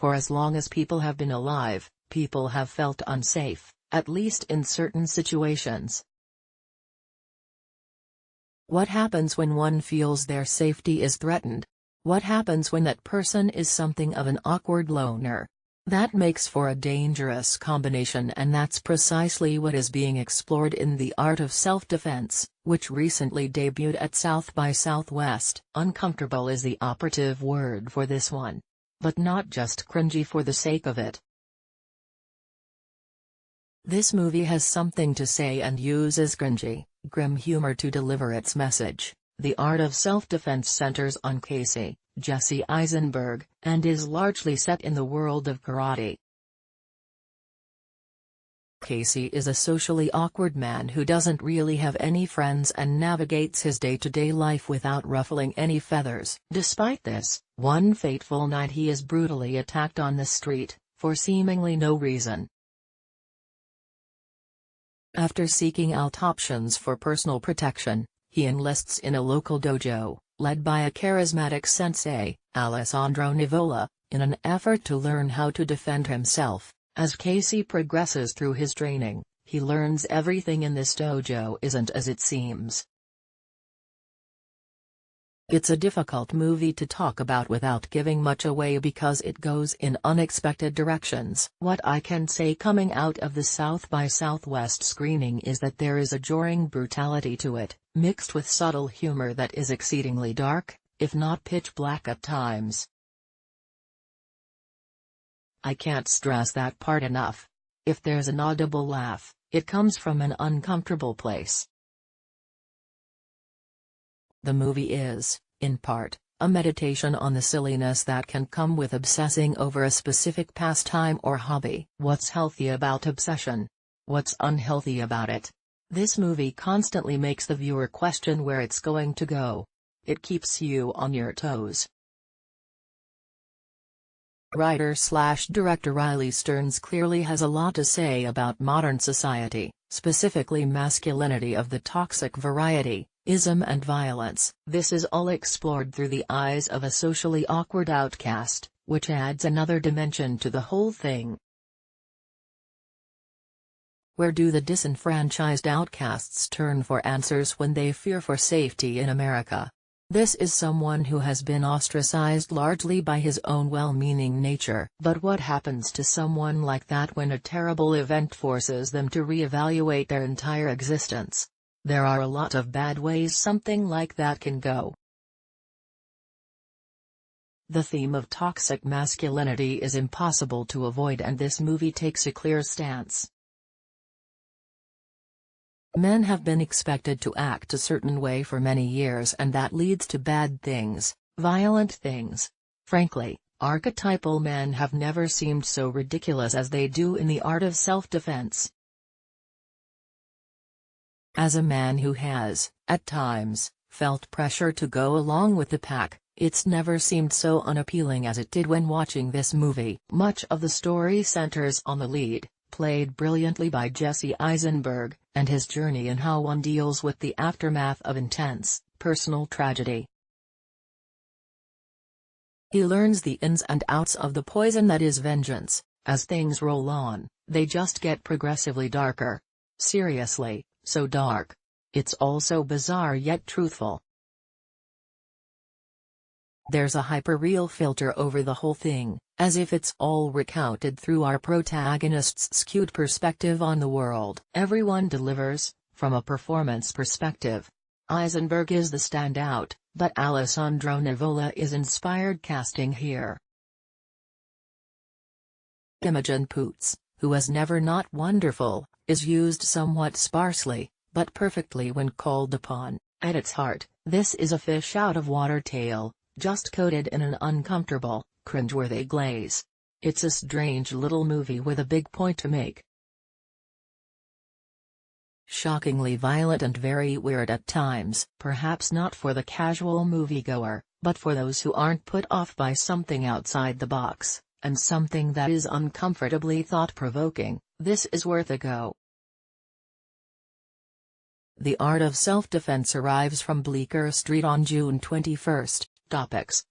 For as long as people have been alive, people have felt unsafe, at least in certain situations. What happens when one feels their safety is threatened? What happens when that person is something of an awkward loner? That makes for a dangerous combination, and that's precisely what is being explored in The Art of Self-Defense, which recently debuted at South by Southwest. Uncomfortable is the operative word for this one. But not just cringy for the sake of it. This movie has something to say and uses cringy, grim humor to deliver its message. The Art of Self-Defense centers on Casey, Jesse Eisenberg, and is largely set in the world of karate. Casey is a socially awkward man who doesn't really have any friends and navigates his day-to-day life without ruffling any feathers. Despite this, one fateful night he is brutally attacked on the street, for seemingly no reason. After seeking out options for personal protection, he enlists in a local dojo, led by a charismatic sensei, Alessandro Nivola, in an effort to learn how to defend himself. As Casey progresses through his training, he learns everything in this dojo isn't as it seems. It's a difficult movie to talk about without giving much away because it goes in unexpected directions. What I can say coming out of the South by Southwest screening is that there is a jarring brutality to it, mixed with subtle humor that is exceedingly dark, if not pitch black at times. I can't stress that part enough. If there's an audible laugh, it comes from an uncomfortable place. The movie is, in part, a meditation on the silliness that can come with obsessing over a specific pastime or hobby. What's healthy about obsession? What's unhealthy about it? This movie constantly makes the viewer question where it's going to go. It keeps you on your toes. Writer/director Riley Stearns clearly has a lot to say about modern society, specifically masculinity of the toxic variety, ism and violence. This is all explored through the eyes of a socially awkward outcast, which adds another dimension to the whole thing. Where do the disenfranchised outcasts turn for answers when they fear for safety in America? This is someone who has been ostracized largely by his own well-meaning nature. But what happens to someone like that when a terrible event forces them to reevaluate their entire existence? There are a lot of bad ways something like that can go. The theme of toxic masculinity is impossible to avoid, and this movie takes a clear stance. Men have been expected to act a certain way for many years, and that leads to bad things, violent things. Frankly, archetypal men have never seemed so ridiculous as they do in The Art of Self-Defense. As a man who has, at times, felt pressure to go along with the pack, it's never seemed so unappealing as it did when watching this movie. Much of the story centers on the lead, played brilliantly by Jesse Eisenberg, and his journey and how one deals with the aftermath of intense, personal tragedy. He learns the ins and outs of the poison that is vengeance. As things roll on, they just get progressively darker. Seriously, so dark. It's also bizarre yet truthful. There's a hyper-real filter over the whole thing, as if it's all recounted through our protagonist's skewed perspective on the world. Everyone delivers, from a performance perspective. Eisenberg is the standout, but Alessandro Nivola is inspired casting here. Imogen Poots, who is never not wonderful, is used somewhat sparsely, but perfectly when called upon. At its heart, this is a fish-out-of-water tale, just coated in an uncomfortable, cringeworthy glaze. It's a strange little movie with a big point to make. Shockingly violent and very weird at times. Perhaps not for the casual moviegoer, but for those who aren't put off by something outside the box, and something that is uncomfortably thought-provoking, this is worth a go. The Art of Self-Defense arrives from Bleecker Street on June 21. Topics: